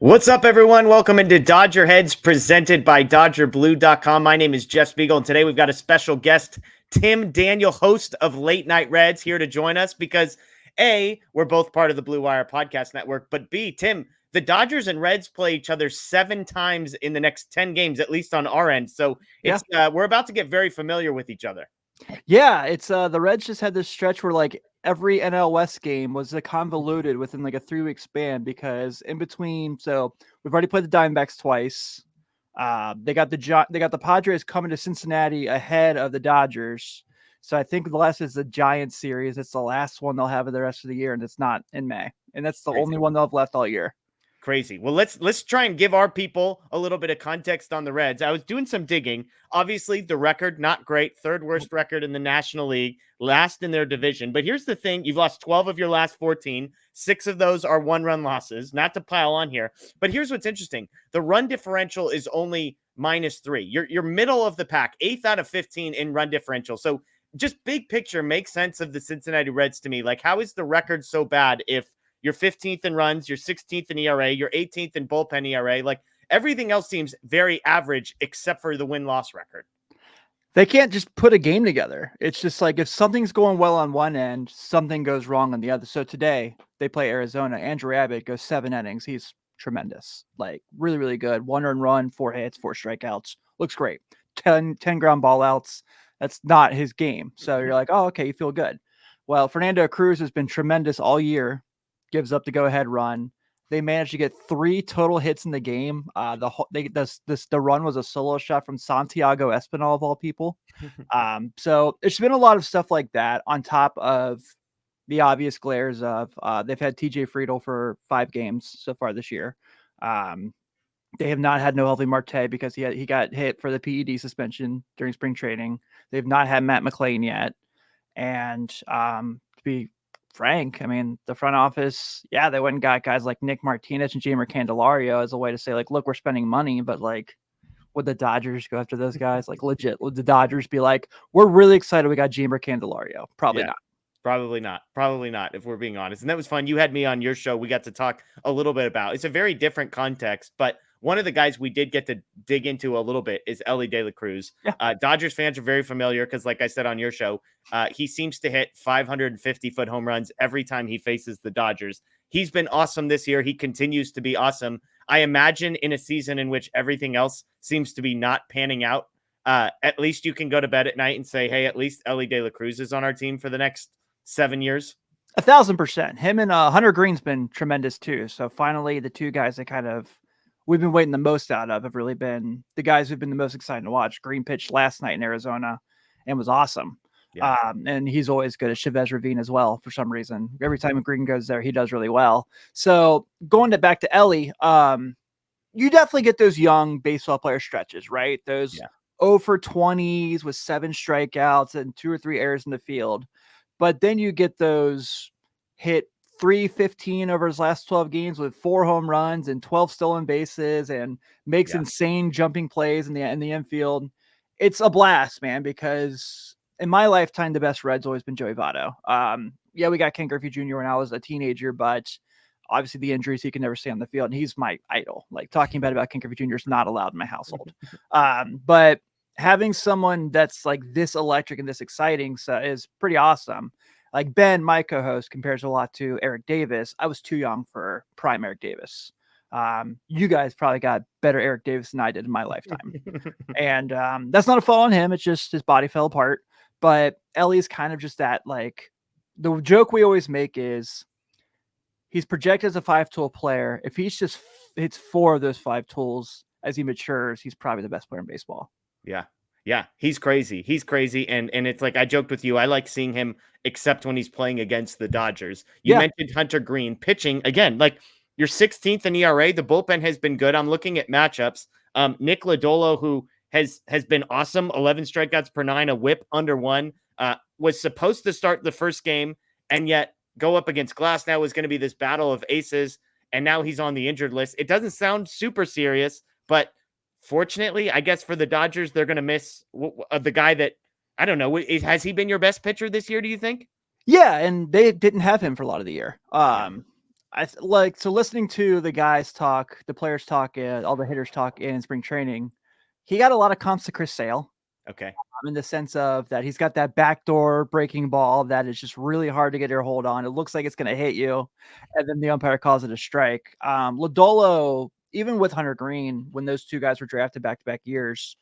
What's up, everyone? Welcome into DodgerHeads presented by DodgerBlue.com. My name is Jeff Spiegel, and today we've got a special guest, Tim Daniel, host of Late Night Reds, here to join us because A, we're both part of the Blue Wire Podcast Network, but B, Tim, the Dodgers and Reds play each other 7 times in the next 10 games, at least on our end. So Yeah. we're about to get very familiar with each other. Yeah, it's the Reds just had this stretch where like every NL West game was convoluted within like a 3-week span because in between, so we've already played the Diamondbacks twice. They got the Padres coming to Cincinnati ahead of the Dodgers. So I think the last is the Giants series. It's the last one they'll have of the rest of the year, and it's not in May. And that's the only one they'll have left all year. Crazy. Well, let's try and give our people a little bit of context on the Reds. I was doing some digging. Obviously, the record not great, third worst record in the National League, last in their division. But here's the thing: you've lost 12 of your last 14. 6 of those are one-run losses. Not to pile on here, but here's what's interesting: the run differential is only -3. You're middle of the pack, 8th out of 15 in run differential. So just big picture, make sense of the Cincinnati Reds to me. Like, how is the record so bad if you're 15th in runs, you're 16th in ERA, you're 18th in bullpen ERA? Like, everything else seems very average except for the win-loss record. They can't just put a game together. It's just like if something's going well on one end, something goes wrong on the other. So today they play Arizona. Andrew Abbott goes 7 innings. He's tremendous, like really, really good. 1 earned run, 4 hits, 4 strikeouts. Looks great. 10 ground ball outs. That's not his game. So you're like, oh, okay, you feel good. Well, Fernando Cruz has been tremendous all year. Gives up the go-ahead run. They managed to get 3 total hits in the game. The run was a solo shot from Santiago Espinal of all people. So it's been a lot of stuff like that on top of the obvious glares of they've had TJ Friedel for 5 games so far this year. They have not had Noelvi Marte because he got hit for the PED suspension during spring training. They've not had Matt McLean yet, and to be frank, I mean, the front office, yeah, they went and got guys like Nick Martinez and Jeimer Candelario as a way to say, like, look, we're spending money, but like, would the Dodgers go after those guys? Like, legit, would the Dodgers be like, we're really excited we got Jeimer Candelario? Probably not. Probably not. Probably not, if we're being honest. And that was fun. You had me on your show. We got to talk a little bit about it's a very different context, but one of the guys we did get to dig into a little bit is Elly De La Cruz. Yeah. Dodgers fans are very familiar because, like I said on your show, he seems to hit 550-foot home runs every time he faces the Dodgers. He's been awesome this year. He continues to be awesome. I imagine in a season in which everything else seems to be not panning out, at least you can go to bed at night and say, hey, at least Elly De La Cruz is on our team for the next 7 years. 1,000%. Him and Hunter Green's been tremendous too. So finally, the 2 guys that we've been waiting the most out of have really been the guys who've been the most exciting to watch. Green pitched last night in Arizona and was awesome. Yeah. And he's always good at Chavez Ravine as well for some reason. Every time Green goes there, he does really well. So going back to Elly, you definitely get those young baseball player stretches, right? Those 0 for 20s with 7 strikeouts and 2 or 3 errors in the field. But then you get those hit 315 over his last 12 games with 4 home runs and 12 stolen bases and makes insane jumping plays in the infield. It's a blast, man, because in my lifetime, the best Red's always been Joey Votto. We got Ken Griffey Jr. when I was a teenager, but obviously the injuries, he can never stay on the field, and he's my idol. Like, talking bad about Ken Griffey Jr. is not allowed in my household. But having someone that's like this electric and this exciting is pretty awesome. Like Ben, my co-host, compares a lot to Eric Davis. I was too young for prime Eric Davis. You guys probably got better Eric Davis than I did in my lifetime. And that's not a fault on him. It's just his body fell apart. But Elly's kind of just that, like, the joke we always make is he's projected as a 5-tool player. If he's just hits 4 of those 5 tools as he matures, he's probably the best player in baseball. Yeah. He's crazy. And it's like, I joked with you, I like seeing him except when he's playing against the Dodgers. You mentioned Hunter Green pitching again, like, you're 16th in ERA. The bullpen has been good. I'm looking at matchups. Nick Lodolo, who has been awesome, 11 strikeouts per 9, a whip under 1, was supposed to start the first game and yet go up against Glass. Now is going to be this battle of aces, and now he's on the injured list. It doesn't sound super serious, but fortunately, I guess for the Dodgers, they're going to miss the guy that, I don't know, has he been your best pitcher this year, do you think? Yeah, and they didn't have him for a lot of the year. So listening to the guys talk, the players talk, all the hitters talk in spring training, he got a lot of comps to Chris Sale. Okay. In the sense of that he's got that backdoor breaking ball that is just really hard to get your hold on. It looks like it's going to hit you, and then the umpire calls it a strike. Lodolo, even with Hunter Green, when those two guys were drafted back-to-back years,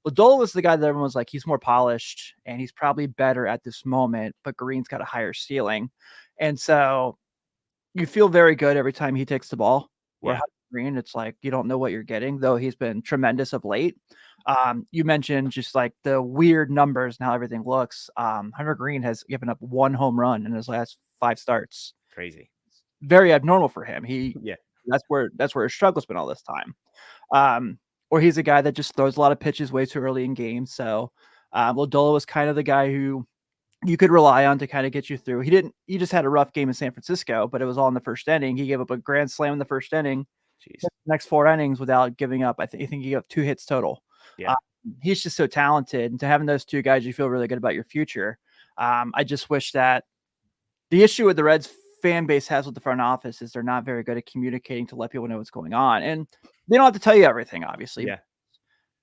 Lodolo was the guy that everyone was like, he's more polished and he's probably better at this moment, but Green's got a higher ceiling. And so you feel very good every time he takes the ball. Where Yeah. Hunter Green, it's like you don't know what you're getting, though he's been tremendous of late. You mentioned just like the weird numbers and how everything looks. Hunter Green has given up 1 home run in his last 5 starts. Crazy. Very abnormal for him. Yeah. That's where his struggle's been all this time. Or he's a guy that just throws a lot of pitches way too early in games. So Lodolo was kind of the guy who you could rely on to kind of get you through. He just had a rough game in San Francisco, but it was all in the first inning. He gave up a grand slam in the first inning. Jeez. The next 4 innings without giving up. I think he gave up 2 hits total. Yeah. He's just so talented. And to having those 2 guys, you feel really good about your future. I just wish that the issue with the Reds fan base has with the front office is they're not very good at communicating to let people know what's going on. And they don't have to tell you everything, obviously. Yeah.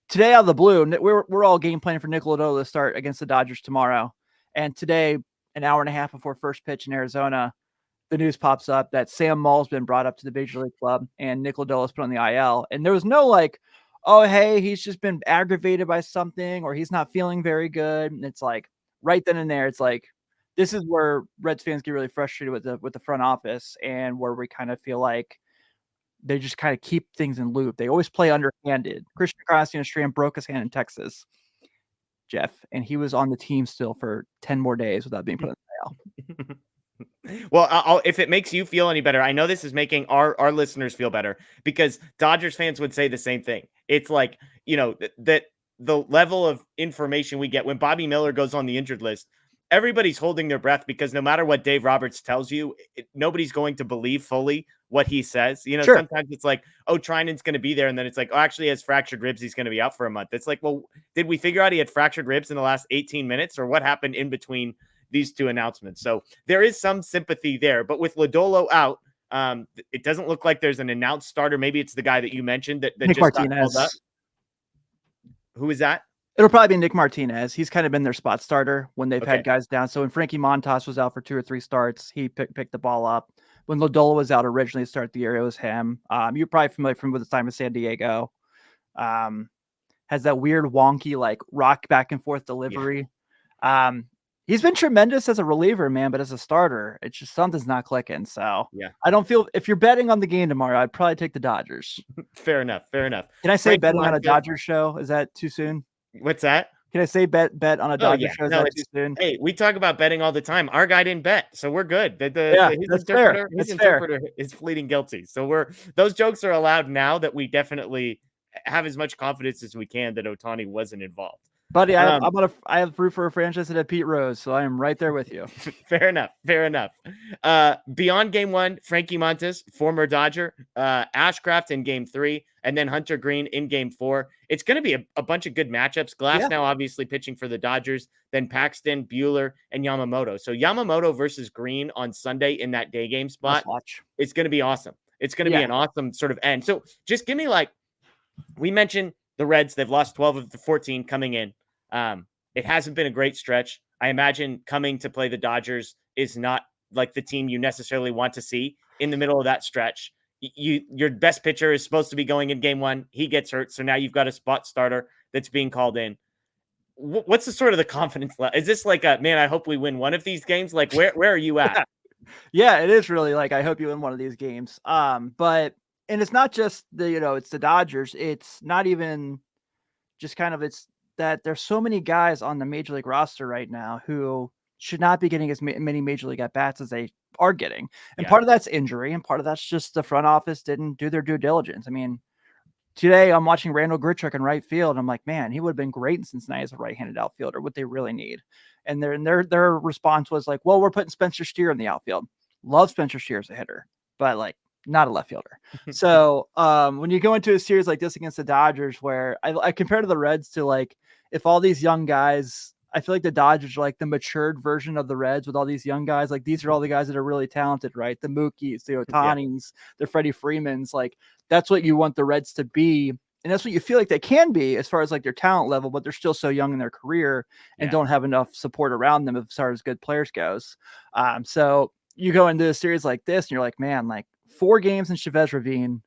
Today out of the blue, we're all game planning for Nick Lodolo to start against the Dodgers tomorrow. And today, an hour and a half before first pitch in Arizona, the news pops up that Sam Mull's been brought up to the Major League Club and Nick Lodolo's put on the IL. And there was no like, oh, hey, he's just been aggravated by something or he's not feeling very good. And it's like right then and there, it's like, this is where Reds fans get really frustrated with the front office and where we kind of feel like they just kind of keep things in loop. They always play underhanded. Christian Strand broke his hand in Texas, Jeff, and he was on the team still for 10 more days without being put on the IL. Well, if it makes you feel any better, I know this is making our listeners feel better because Dodgers fans would say the same thing. It's like, that the level of information we get when Bobby Miller goes on the injured list, everybody's holding their breath because no matter what Dave Roberts tells you, nobody's going to believe fully what he says. Sure. Sometimes it's like, oh, Trinan's going to be there. And then it's like, oh, actually he has fractured ribs. He's going to be out for a month. It's like, well, did we figure out he had fractured ribs in the last 18 minutes or what happened in between these 2 announcements? So there is some sympathy there, but with Lodolo out, it doesn't look like there's an announced starter. Maybe it's the guy that you mentioned that Nick just Martinez. got called up. Who is that? It'll probably be Nick Martinez. He's kind of been their spot starter when they've Okay. had guys down. So when Frankie Montas was out for 2 or 3 starts, he picked the ball up. When Lodolo was out originally to start the year, it was him. You're probably familiar from with his time in San Diego. Has that weird wonky like rock back and forth delivery. Yeah. He's been tremendous as a reliever, man, but as a starter, it's just something's not clicking. So yeah, I don't feel if you're betting on the game tomorrow, I'd probably take the Dodgers. Fair enough. Can I say betting on a Dodgers show? Is that too soon? What's that? Can I say bet on a Dodgers show? Is that too soon? Hey, we talk about betting all the time. Our guy didn't bet, so we're good. His interpreter is pleading guilty. So those jokes are allowed now that we definitely have as much confidence as we can that Ohtani wasn't involved. Buddy, I have root for a franchise that had Pete Rose, so I am right there with you. Fair enough. Beyond game 1, Frankie Montas, former Dodger, Ashcraft in game 3, and then Hunter Green in game 4. It's going to be a bunch of good matchups. Glass now obviously pitching for the Dodgers, then Paxton, Buehler, and Yamamoto. So Yamamoto versus Green on Sunday in that day game spot. It's going to be awesome. It's going to be an awesome sort of end. So just give me we mentioned the Reds, they've lost 12 of the 14 coming in. It hasn't been a great stretch. I imagine coming to play the Dodgers is not like the team you necessarily want to see in the middle of that stretch. Your best pitcher is supposed to be going in game 1. He gets hurt. So now you've got a spot starter that's being called in. What's the sort of the confidence level? Is this like man, I hope we win one of these games? Like where are you at? Yeah, it is really like, I hope you win one of these games. And it's not just it's the Dodgers. It's not even just kind of, it's that there's so many guys on the Major League roster right now who should not be getting as many Major League at-bats as they are getting. And part of that's injury, and part of that's just the front office didn't do their due diligence. I mean, today I'm watching Randall Grichuk in right field, and I'm like, man, he would have been great in Cincinnati as a right-handed outfielder. What they really need. And their response was like, well, we're putting Spencer Steer in the outfield. Love Spencer Steer as a hitter, but like, not a left fielder. So when you go into a series like this against the Dodgers, where I compare to the Reds to like, if all these young guys, I feel like the Dodgers are like the matured version of the Reds with all these young guys. Like these are all the guys that are really talented, right? The Mookies, the Otanis, the Freddie Freemans. Like that's what you want the Reds to be. And that's what you feel like they can be as far as like their talent level, but they're still so young in their career and don't have enough support around them as far as good players goes. So you go into a series like this and you're like, man, like 4 games in Chavez Ravine,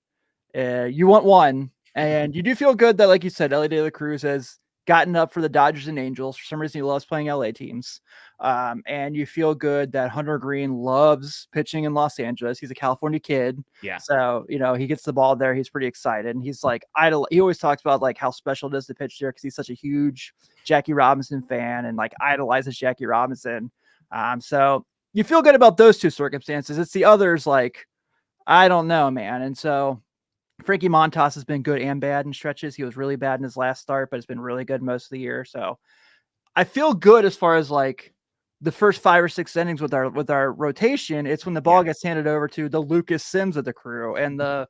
you want one. And you do feel good that, like you said, Ellie De La Cruz has gotten up for the Dodgers and Angels. For some reason, he loves playing LA teams. And you feel good that Hunter Green loves pitching in Los Angeles. He's a California kid. Yeah. So, he gets the ball there. He's pretty excited. And he's like, he always talks about like how special it is to pitch there because he's such a huge Jackie Robinson fan and like idolizes Jackie Robinson. So you feel good about those 2 circumstances. It's the others, like, I don't know, man. And so Frankie Montas has been good and bad in stretches. He was really bad in his last start, but it's been really good most of the year. So I feel good as far as like the first 5 or 6 innings with our rotation. It's when the ball gets handed over to the Lucas Sims of the crew and the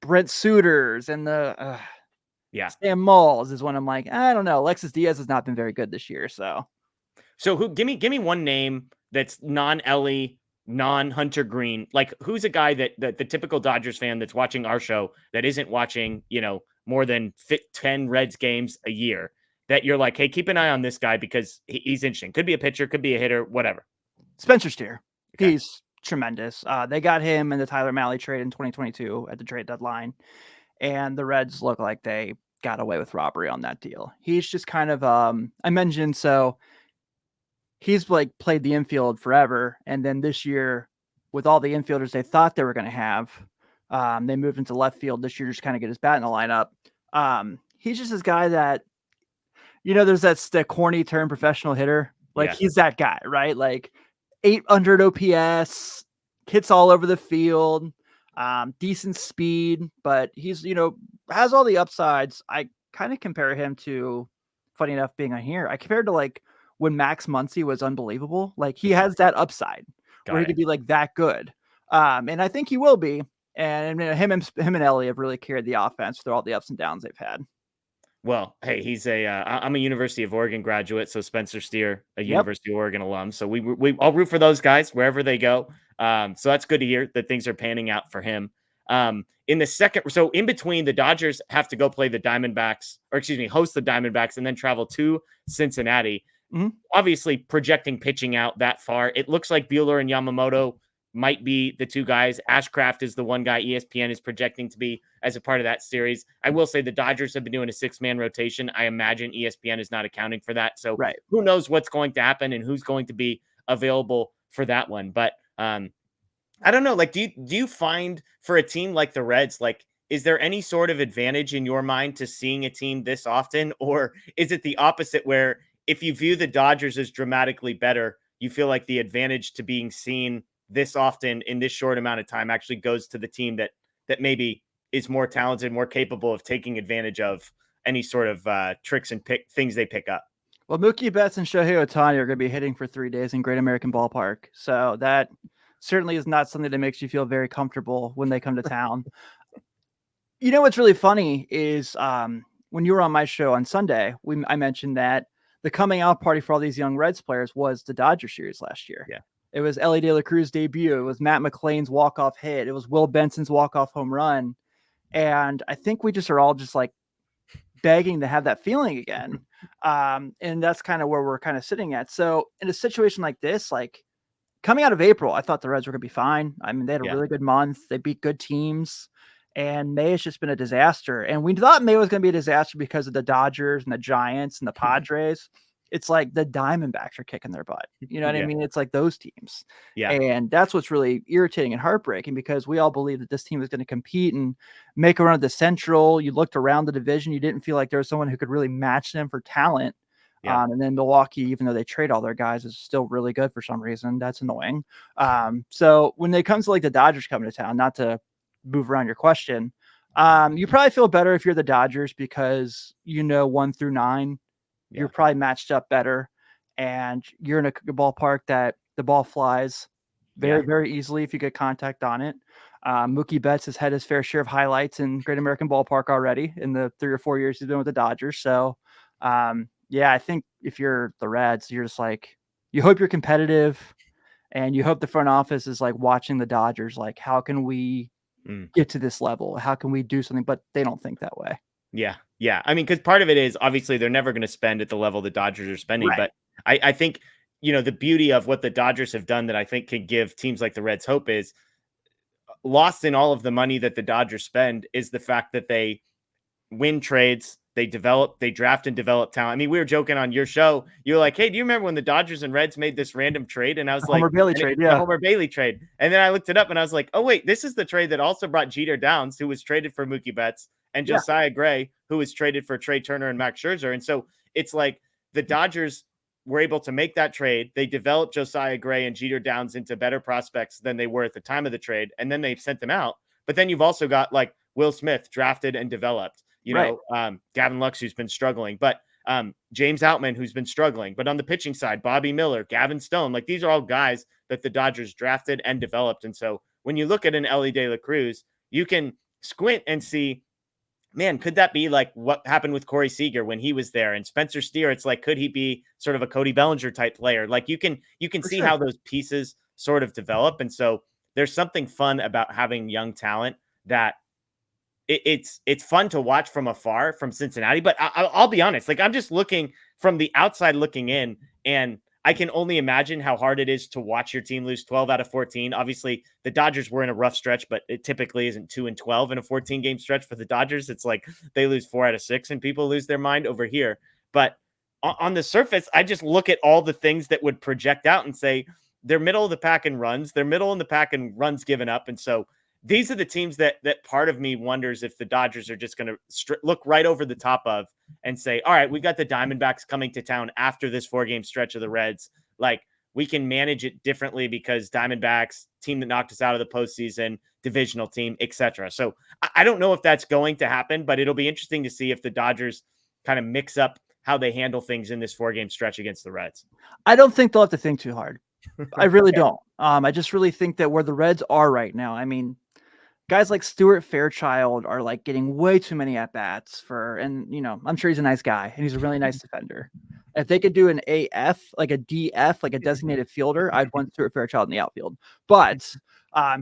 Brent Suitors and the Sam Mulls is when I'm like, I don't know. Alexis Diaz has not been very good this year. So who give me one name that's non-Ellie, non-Hunter Green. Like who's a guy that the typical Dodgers fan that's watching our show that isn't watching, more than 10 Reds games a year that you're like, hey, keep an eye on this guy because he's interesting. Could be a pitcher, could be a hitter, whatever. Spencer Steer. Okay. He's tremendous. They got him in the Tyler Mahle trade in 2022 at the trade deadline. And the Reds look like they got away with robbery on that deal. He's just kind of, I mentioned, so he's like played the infield forever. And then this year with all the infielders they thought they were going to have, they moved into left field this year, just kind of get his bat in the lineup. He's just this guy that, there's that corny term professional hitter. Like he's that guy, right? Like 800 OPS, hits all over the field, decent speed, but he's, has all the upsides. I kind of compare him to, funny enough, being on here, I compared to like when Max Muncy was unbelievable. Like he has that upside where he could be like that good. And I think he will be. And him and Ellie have really carried the offense through all the ups and downs they've had. Well, hey, he's I'm a University of Oregon graduate, so Spencer Steer, a University of Oregon alum. So we all root for those guys wherever they go. So that's good to hear that things are panning out for him. In the second, so in between, the Dodgers have to go play the Diamondbacks, host the Diamondbacks, and then travel to Cincinnati. Mm-hmm. Obviously, projecting pitching out that far, it looks like Buehler and Yamamoto might be the 2 guys. Ashcraft is the one guy ESPN is projecting to be as a part of that series. I will say the Dodgers have been doing a 6-man rotation. I imagine ESPN is not accounting for that. So who knows what's going to happen and who's going to be available for that one. But I don't know. Like, do you find for a team like the Reds, like, is there any sort of advantage in your mind to seeing a team this often? Or is it the opposite where if you view the Dodgers as dramatically better, you feel like the advantage to being seen this often in this short amount of time actually goes to the team that maybe is more talented, more capable of taking advantage of any sort of tricks and things they pick up? Well, Mookie Betts and Shohei Ohtani are going to be hitting for 3 days in Great American Ballpark. So that certainly is not something that makes you feel very comfortable when they come to town. What's really funny is when you were on my show on Sunday, I mentioned that the coming out party for all these young Reds players was the Dodger series last year. Yeah. It was Ellie De La Cruz's debut. It was Matt McLain's walk-off hit. It was Will Benson's walk-off home run. And I think we just are all just like begging to have that feeling again. And that's kind of where we're kind of sitting at. So in a situation like this, like coming out of April, I thought the Reds were going to be fine. I mean, they had a really good month. They beat good teams. And May has just been a disaster. And we thought May was going to be a disaster because of the Dodgers and the Giants and the Padres. It's like the Diamondbacks are kicking their butt. You know what I mean? It's like those teams. Yeah. And that's what's really irritating and heartbreaking because we all believe that this team is going to compete and make a run at the Central. You looked around the division. You didn't feel like there was someone who could really match them for talent. Yeah. And then Milwaukee, even though they trade all their guys, is still really good for some reason. That's annoying. So when it comes to like the Dodgers coming to town, not to move around your question, you probably feel better if you're the Dodgers because 1 through 9, you're probably matched up better, and you're in a ballpark that the ball flies very, very easily if you get contact on it. Mookie Betts has had his fair share of highlights in Great American Ballpark already in the 3 or 4 years he's been with the Dodgers. So, Yeah, I think if you're the Reds, you're just like, you hope you're competitive and you hope the front office is like watching the Dodgers, like, how can we get to this level? How can we do something? But they don't think that way. Yeah. Yeah. I mean, because part of it is obviously they're never going to spend at the level the Dodgers are spending. Right. But I think, the beauty of what the Dodgers have done that I think could give teams like the Reds hope is lost in all of the money that the Dodgers spend is the fact that they win trades. They draft and develop talent. I mean, we were joking on your show. You were like, "Hey, do you remember when the Dodgers and Reds made this random trade?" And I was The like, Homer Bailey trade. the Yeah. Homer Bailey trade. And then I looked it up and I was like, "Oh wait, this is the trade that also brought Jeter Downs, who was traded for Mookie Betts, and Yeah. Josiah Gray, who was traded for Trey Turner and Max Scherzer." And so it's like the Dodgers were able to make that trade. They developed Josiah Gray and Jeter Downs into better prospects than they were at the time of the trade, and then they sent them out. But then you've also got like Will Smith drafted and developed. Gavin Lux, who's been struggling, but James Outman, who's been struggling. But on the pitching side, Bobby Miller, Gavin Stone, like these are all guys that the Dodgers drafted and developed. And so when you look at an Elly De La Cruz, you can squint and see, man, could that be like what happened with Corey Seager when he was there? And Spencer Steer, it's like, could he be sort of a Cody Bellinger type player? Like you can see how those pieces sort of develop. And so there's something fun about having young talent that it's fun to watch from afar from Cincinnati, but I'll be honest, like I'm just looking from the outside looking in, and I can only imagine how hard it is to watch your team lose 12 out of 14. Obviously, the Dodgers were in a rough stretch, but it typically isn't 2-12 in a 14 game stretch for the Dodgers. It's like they lose 4 out of 6 and people lose their mind over here. But on the surface, I just look at all the things that would project out and say they're middle of the pack in runs, they're middle in the pack in runs given up. And so these are the teams that part of me wonders if the Dodgers are just going to look right over the top of and say, all right, we've got the Diamondbacks coming to town after this 4-game stretch of the Reds. Like we can manage it differently because Diamondbacks, team that knocked us out of the postseason, divisional team, etc. So I don't know if that's going to happen, but it'll be interesting to see if the Dodgers kind of mix up how they handle things in this 4-game stretch against the Reds. I don't think they'll have to think too hard. I really don't. I just really think that where the Reds are right now, I mean, guys like Stuart Fairchild are like getting way too many at bats and I'm sure he's a nice guy and he's a really nice defender. If they could do an AF, like a DF, like a designated fielder, I'd want Stuart Fairchild in the outfield. But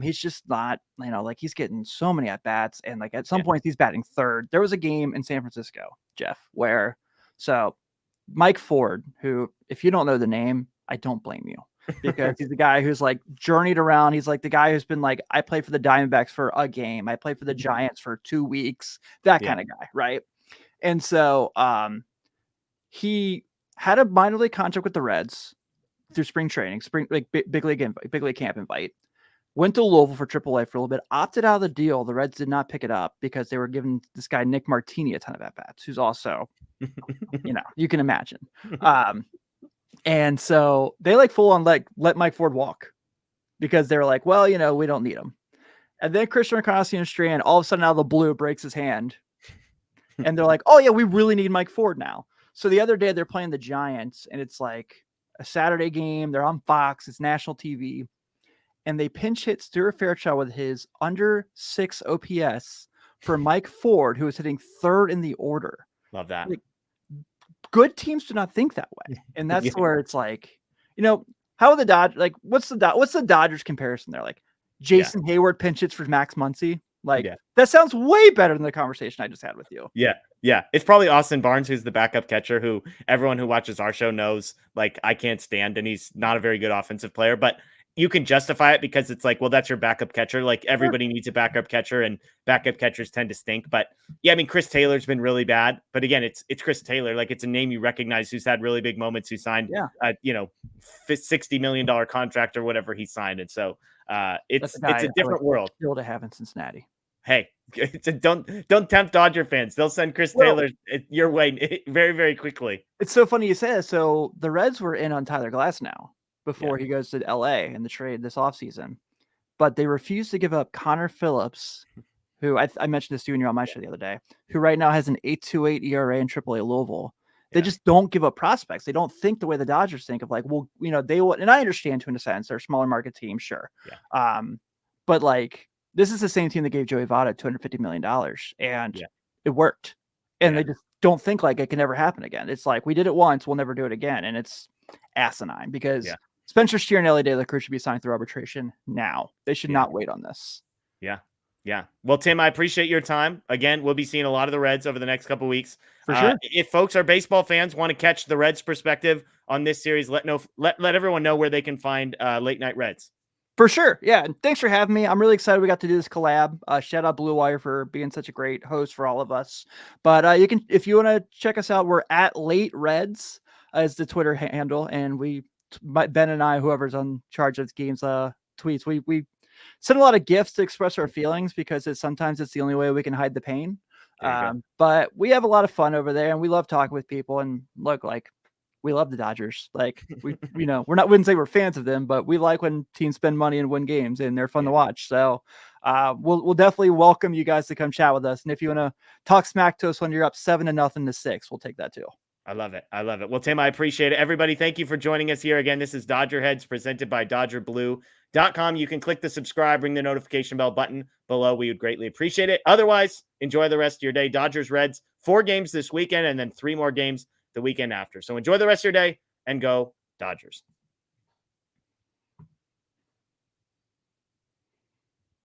he's just not, like he's getting so many at bats, and like at some point he's batting third. There was a game in San Francisco, Jeff, where Mike Ford, who, if you don't know the name, I don't blame you. Because he's the guy who's like journeyed around. He's like the guy who's been like, I played for the Diamondbacks for a game. I played for the Giants for 2 weeks, that kind of guy. Right. And so he had a minor league contract with the Reds through spring training, big league camp invite, went to Louisville for AAA for a little bit, opted out of the deal. The Reds did not pick it up because they were giving this guy, Nick Martini, a ton of at-bats, who's also, you can imagine. And so they like full on like let Mike Ford walk because they were like, well, we don't need him. And then Christian Encarnacion-Strand all of a sudden out of the blue breaks his hand. And they're like, oh yeah, we really need Mike Ford now. So the other day they're playing the Giants and it's like a Saturday game. They're on Fox. It's national TV. And they pinch hit Stuart Fairchild with his under 6 OPS for Mike Ford, who was hitting third in the order. Love that. Like, good teams do not think that way. And that's where it's like, how are the Dodgers, like, what's the Dodgers comparison there? Like Jason Hayward pinch hits for Max Muncy. Like that sounds way better than the conversation I just had with you. Yeah. Yeah. It's probably Austin Barnes, who's the backup catcher, who everyone who watches our show knows, like, I can't stand, and he's not a very good offensive player, but you can justify it because it's like, well, that's your backup catcher. Like everybody needs a backup catcher, and backup catchers tend to stink. But yeah, I mean, Chris Taylor's been really bad, but again, it's Chris Taylor. Like it's a name you recognize, who's had really big moments, who signed, $60 million contract or whatever he signed. And so it's a different world. Still to have in Cincinnati. Hey, don't tempt Dodger fans. They'll send Chris Taylor your way very, very quickly. It's so funny you say that. So the Reds were in on Tyler Glass now before he goes to LA in the trade this offseason. But they refused to give up Connor Phillips, who I mentioned this to you when you were on my show the other day, who right now has an 8.28 ERA in AAA Louisville. They just don't give up prospects. They don't think the way the Dodgers think of like, well, they will, and I understand in a sense, they're a smaller market team, sure. Yeah. But like, this is the same team that gave Joey Votto $250 million, and it worked. and Yeah. they just don't think like it can ever happen again. It's like, we did it once, we'll never do it again. And it's asinine because Yeah. Spencer Steer and Ellie De La Cruz should be signed through arbitration now. They should Yeah. not wait on this. Yeah. Yeah. Well, Tim, I appreciate your time. Again, we'll be seeing a lot of the Reds over the next couple of weeks. For sure. If folks are baseball fans, want to catch the Reds perspective on this series, let everyone know where they can find Late Night Reds. For sure. Yeah. And thanks for having me. I'm really excited we got to do this collab. Shout out Blue Wire for being such a great host for all of us. But you can, if you want to check us out, we're at Late Reds as the Twitter handle. And Ben and I, whoever's on charge of games, tweets, we send a lot of gifts to express our feelings because sometimes it's the only way we can hide the pain. But we have a lot of fun over there and we love talking with people. And look, like, we love the Dodgers. Like, wouldn't say we're fans of them, but we like when teams spend money and win games and they're fun to watch. So we'll definitely welcome you guys to come chat with us. And if you want to talk smack to us when you're up 7-0 to 6, we'll take that too. I love it. I love it. Well, Tim, I appreciate it. Everybody, thank you for joining us here again. This is Dodger Heads presented by DodgerBlue.com. You can click the subscribe, ring the notification bell button below. We would greatly appreciate it. Otherwise, enjoy the rest of your day. Dodgers Reds, 4 games this weekend and then 3 more games the weekend after. So enjoy the rest of your day and go Dodgers.